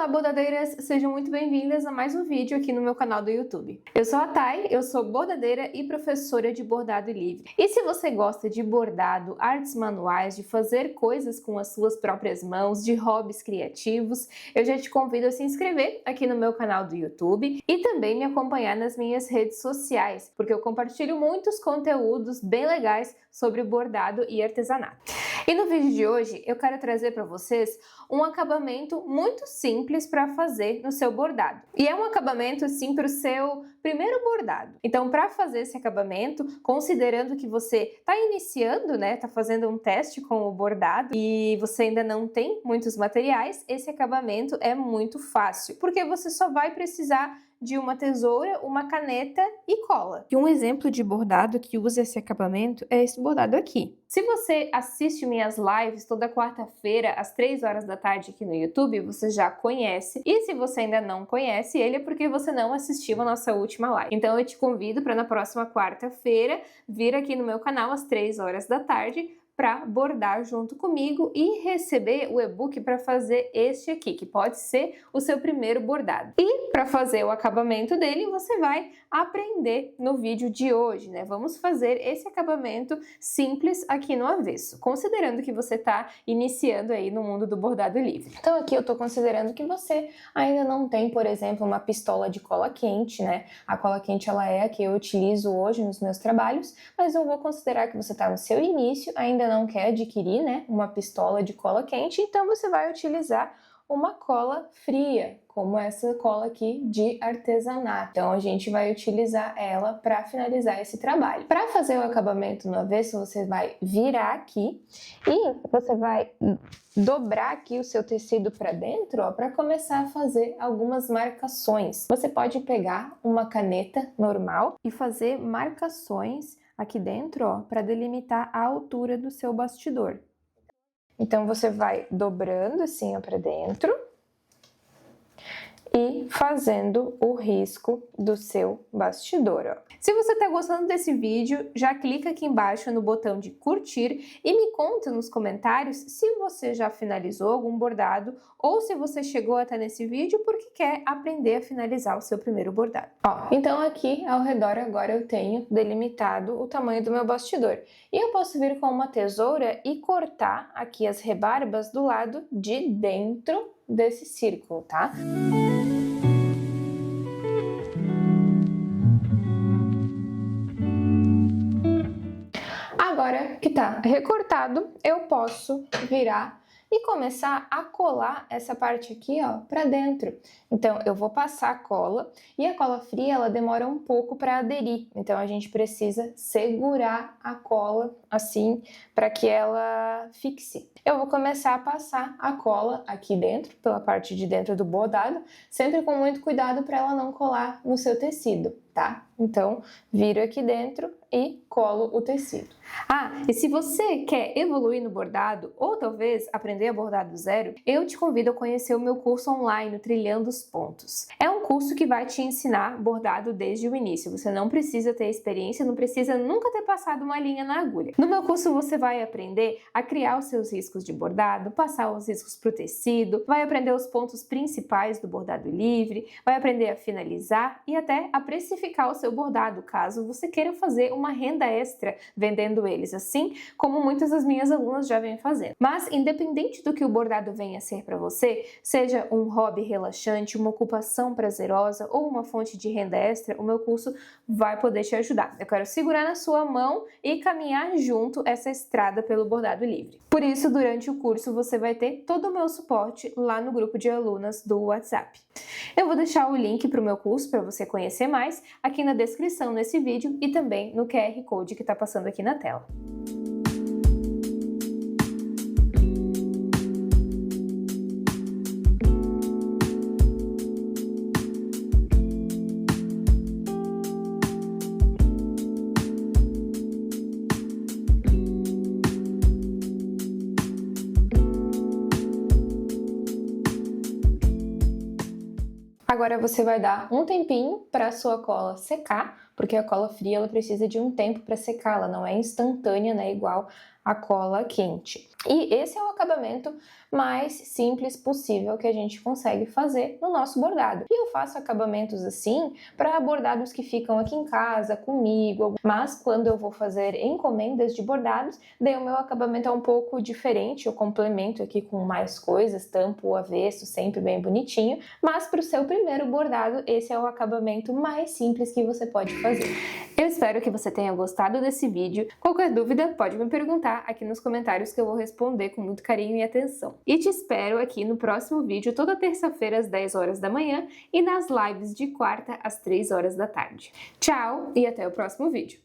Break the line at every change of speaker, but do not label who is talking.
Olá, bordadeiras! Sejam muito bem-vindas a mais um vídeo aqui no meu canal do YouTube. Eu sou a Thay, eu sou bordadeira e professora de bordado livre. E se você gosta de bordado, artes manuais, de fazer coisas com as suas próprias mãos, de hobbies criativos, eu já te convido a se inscrever aqui no meu canal do YouTube e também me acompanhar nas minhas redes sociais, porque eu compartilho muitos conteúdos bem legais sobre bordado e artesanato. E no vídeo de hoje eu quero trazer para vocês um acabamento muito simples para fazer no seu bordado. E é um acabamento assim para o seu primeiro bordado. Então, para fazer esse acabamento, considerando que você está iniciando, né, está fazendo um teste com o bordado e você ainda não tem muitos materiais, esse acabamento é muito fácil, porque você só vai precisar de uma tesoura, uma caneta e cola. E um exemplo de bordado que usa esse acabamento é esse bordado aqui. Se você assiste minhas lives toda quarta-feira às 3 horas da tarde aqui no YouTube, você já conhece. E se você ainda não conhece ele, é porque você não assistiu a nossa última live. Então eu te convido para na próxima quarta-feira vir aqui no meu canal às 3 horas da tarde para bordar junto comigo e receber o e-book para fazer este aqui, que pode ser o seu primeiro bordado. E para fazer o acabamento dele, você vai aprender no vídeo de hoje, né? Vamos fazer esse acabamento simples aqui no avesso, considerando que você está iniciando aí no mundo do bordado livre. Então aqui eu estou considerando que você ainda não tem, por exemplo, uma pistola de cola quente, né? A cola quente ela é a que eu utilizo hoje nos meus trabalhos, mas eu vou considerar que você está no seu início, ainda não quer adquirir, né, uma pistola de cola quente, então você vai utilizar uma cola fria, como essa cola aqui de artesanato. Então a gente vai utilizar ela para finalizar esse trabalho. Para fazer o acabamento no avesso, você vai virar aqui e você vai dobrar aqui o seu tecido para dentro, ó, para começar a fazer algumas marcações. Você pode pegar uma caneta normal e fazer marcações aqui dentro, ó, para delimitar a altura do seu bastidor. Então você vai dobrando assim para dentro e fazendo o risco do seu bastidor, ó. Se você está gostando desse vídeo, já clica aqui embaixo no botão de curtir e me conta nos comentários se você já finalizou algum bordado ou se você chegou até nesse vídeo porque quer aprender a finalizar o seu primeiro bordado. Ó, então aqui ao redor agora eu tenho delimitado o tamanho do meu bastidor. E eu posso vir com uma tesoura e cortar aqui as rebarbas do lado de dentro desse círculo, tá? Agora que tá recortado, eu posso virar e começar a colar essa parte aqui, ó, para dentro. Então, eu vou passar a cola e a cola fria, ela demora um pouco para aderir. Então, a gente precisa segurar a cola assim para que ela fixe. Eu vou começar a passar a cola aqui dentro, pela parte de dentro do bordado, sempre com muito cuidado para ela não colar no seu tecido, tá? Então, viro aqui dentro e colo o tecido. Ah, e se você quer evoluir no bordado ou talvez aprender a bordar do zero, eu te convido a conhecer o meu curso online, Trilhando os Pontos. É um curso que vai te ensinar bordado desde o início. Você não precisa ter experiência, não precisa nunca ter passado uma linha na agulha. No meu curso você vai aprender a criar os seus riscos de bordado, passar os riscos para o tecido, vai aprender os pontos principais do bordado livre, vai aprender a finalizar e até a precificar o seu bordado, caso você queira fazer uma renda extra vendendo eles, assim como muitas das minhas alunas já vêm fazendo. Mas independente do que o bordado venha a ser para você, seja um hobby relaxante, uma ocupação prazerosa ou uma fonte de renda extra, o meu curso vai poder te ajudar. Eu quero segurar na sua mão e caminhar junto essa estrada pelo bordado livre. Por isso, durante o curso você vai ter todo o meu suporte lá no grupo de alunas do WhatsApp. Eu vou deixar o link para o meu curso para você conhecer mais aqui na descrição nesse vídeo e também no QR Code que está passando aqui na tela. Agora você vai dar um tempinho para a sua cola secar, porque a cola fria ela precisa de um tempo para secar, ela não é instantânea, né, igual a cola quente. E esse é o acabamento mais simples possível que a gente consegue fazer no nosso bordado. E eu faço acabamentos assim para bordados que ficam aqui em casa comigo, mas quando eu vou fazer encomendas de bordados, daí o meu acabamento é um pouco diferente, eu complemento aqui com mais coisas, tampo o avesso, sempre bem bonitinho, mas para o seu primeiro bordado, esse é o acabamento mais simples que você pode fazer. Eu espero que você tenha gostado desse vídeo. Qualquer dúvida, pode me perguntar aqui nos comentários que eu vou responder com muito carinho e atenção. E te espero aqui no próximo vídeo, toda terça-feira às 10 horas da manhã e nas lives de quarta às 3 horas da tarde. Tchau e até o próximo vídeo!